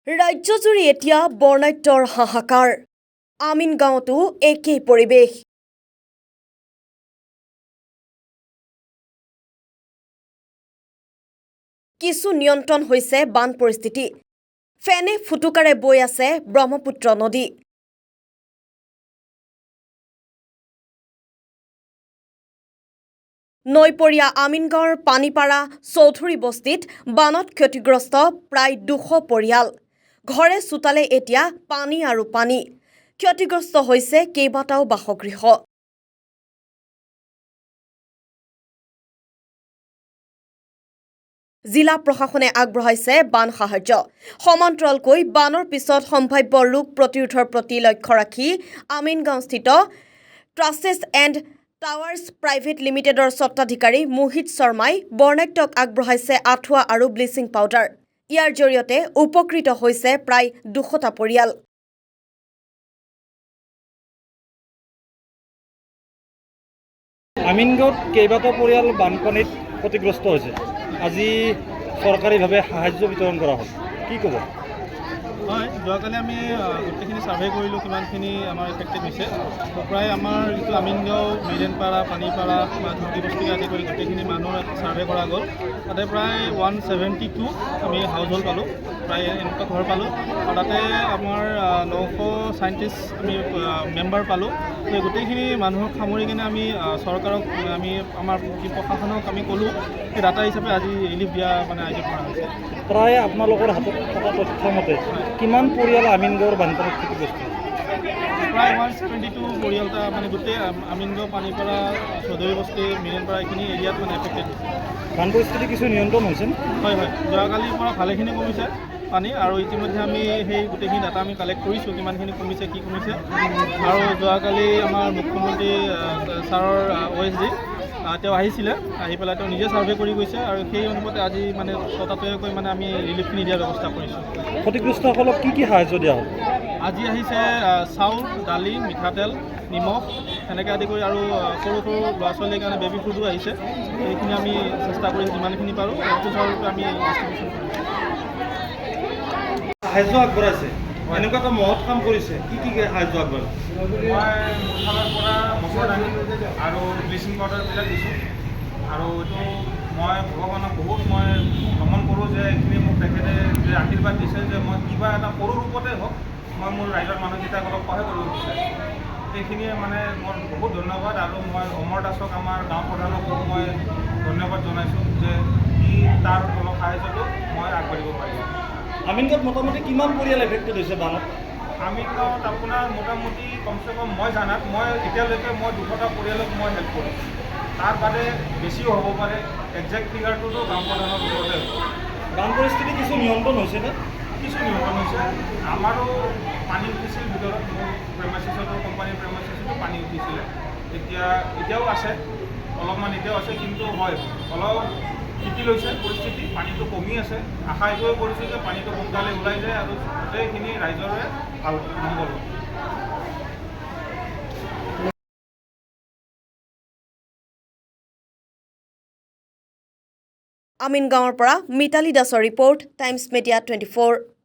ৰাজ্যজুৰি এতিয়া বৰ্ণাঢ্যৰ হাহাকাৰ আমিনগাঁৱতো একেই পৰিৱেশ কিছু নিয়ন্ত্ৰণ হৈছে বান পৰিস্থিতি ফেনে ফুটুকাৰে বৈ আছে ব্ৰহ্মপুত্ৰ নদী নৈপৰীয়া আমিনগাঁৱৰ পানীপাৰা চৌধুৰী বস্তিত বানত ক্ষতিগ্ৰস্ত প্ৰায় 200 পৰিয়াল ঘৰে চোতালে এতিয়া পানী আৰু পানী ক্ষতিগ্ৰস্ত হৈছে কেইবাটাও বাসগৃহ জিলা প্ৰশাসনে আগবঢ়াইছে বান সাহায্য সমান্তৰালকৈ বানৰ পিছত সম্ভাৱ্য ৰোগ প্ৰতিৰোধৰ প্ৰতি লক্ষ্য ৰাখি আমিনগাঁওস্থিত ট্ৰাষ্টেছ এণ্ড টাৱাৰ্ছ প্ৰাইভেট লিমিটেডৰ স্বত্বাধিকাৰী মোহিত শৰ্মাই বৰ্ণাঢ্যক আগবঢ়াইছে আঁঠুৱা আৰু ব্লিচিং পাউডাৰ ইয়াৰ জৰিয়তে উপকৃত হৈছে প্ৰায় 200টা পৰিয়াল আমিনগাঁৱত কেইবাটাও পৰিয়াল বানপানীত ক্ষতিগ্ৰস্ত হৈছে আজি চৰকাৰীভাৱে সাহায্য বিতৰণ কৰা হ'ল কি ক'ব হয় যোৱাকালি আমি গোটেইখিনি ছাৰ্ভে কৰিলোঁ কিমানখিনি আমাৰ এফেক্টেড হৈছে প্ৰায় আমাৰ যিটো আমিনগাঁও মিৰেনপাৰা পানীপাৰা ধুতি বস্তি আদি কৰি গোটেইখিনি মানুহৰ ছাৰ্ভে কৰা গ'ল তাতে প্ৰায় 172 আমি হাউচ হোল্ড পালোঁ প্ৰায় এনেকুৱা ঘৰ পালোঁ আৰু তাতে আমাৰ 937 আমি মেম্বাৰ পালোঁ এই গোটেইখিনি মানুহক সামৰি কিনে আমি চৰকাৰক আমি আমাৰ প্ৰশাসনক আমি ক'লোঁ সেই ডাটা হিচাপে আজি ৰিলিফ দিয়া মানে আয়োজন কৰা হৈছে প্ৰায় আপোনালোকৰ হাতত থকা তথ্য মতে কিমান পৰিয়াল আমিনগাঁৱৰ বানপানীত ক্ষতিগ্ৰস্ত প্ৰায় 172 পৰিয়ালটা মানে গোটেই আমিনগাঁও পানীপাৰা চৌধুৰী বস্তি মিৰেনপাৰা এইখিনি এৰিয়াত মানে এফেক্টেড বান পৰিস্থিতি কিছু নিয়ন্ত্ৰণ হৈছে হয় হয় যোৱাকালিৰ পৰা ভালেখিনি কমিছে পানী আৰু ইতিমধ্যে আমি সেই গোটেইখিনি ডাটা আমি কালেক্ট কৰিছোঁ কিমানখিনি কমিছে কি কমিছে আৰু যোৱাকালি আমাৰ মুখ্যমন্ত্ৰী ছাৰৰ OSD তেওঁ আহিছিলে আহি পেলাই তেওঁ নিজে ছাৰ্ভে কৰি গৈছে আৰু সেই অনুপাতে আজি মানে ততাতৈয়াকৈ মানে আমি ৰিলিফখিনি দিয়াৰ ব্যৱস্থা কৰিছোঁ ক্ষতিগ্ৰস্তসকলক কি সাহায্য দিয়া হ'ল আজি আহিছে চাউল দালি মিঠাতেল নিমখ এনেকৈ আদি কৰি আৰু সৰু সৰু ল'ৰা ছোৱালীৰ কাৰণে বেবী ফুডো আহিছে সেইখিনি আমি চেষ্টা কৰিছোঁ যিমানখিনি পাৰোঁ সেইটো চাউলটো আমি ডিষ্ট্ৰিবিউশ্যন কৰিছোঁ সাহায্য আগবঢ়াইছে এনেকুৱা এটা মহৎ কাম কৰিছে কি সাহায্য আগবঢ়াইছে মই মোৰ ফালৰ পৰা মচুৰ দালি আৰু ব্লিচিং পাউডাৰবিলাক দিছোঁ আৰু এইটো মই ভগৱানক বহুত মই ভ্ৰমণ কৰোঁ যে এইখিনি মোক তেখেতে যে আশীৰ্বাদ দিছে যে মই কিবা এটা সৰু ৰূপতে হওক মই মোৰ ৰাইজৰ মানুহকেইটাক অলপ সহায় কৰিব বিচাৰিছোঁ সেইখিনিয়ে মানে মোৰ বহুত ধন্যবাদ আৰু মই অমৰ দাসক আমাৰ গাঁও প্ৰধানকো মই ধন্যবাদ জনাইছোঁ যে ই তাৰ অলপ সাহায্যটো মই আগবাঢ়িব পাৰিছোঁ আমিনগাঁৱত মোটামুটি কিমান পৰিয়াল এফেক্টেড হৈছে বানত আমিনগাঁৱত আপোনাৰ মোটামুটি কমচে কম মই জানাত মই এতিয়ালৈকে মই 200টা পৰিয়ালক মই হেল্প কৰিছোঁ তাৰ বাদে বেছিও হ'ব পাৰে একজেক্ট ফিগাৰটোতো গাঁও প্ৰধানৰ ওপৰতে হ'ব বান পৰিস্থিতি কিছু নিয়ন্ত্ৰণ হৈছেনে কিছু নিয়ন্ত্ৰণ হৈছে আমাৰো পানী উঠিছিল ভিতৰত মোৰ প্ৰেমাইচিছতো কোম্পানীৰ প্ৰেমাইচিছতো পানী উঠিছিলে এতিয়াও আছে অলপমান এতিয়াও আছে কিন্তু হয় অলপ শিকি লৈছে পৰিস্থিতি পানীটো কমি আছে আশা এইটোৱে কৰিছোঁ যে পানীটো সোনকালে ওলাই যায় আৰু গোটেইখিনি ৰাইজৰে ভাল মংগল হ'ব আমিনগাঁৱৰ পৰা মিতালী দাসৰ ৰিপৰ্ট টাইমছ মিডিয়া 24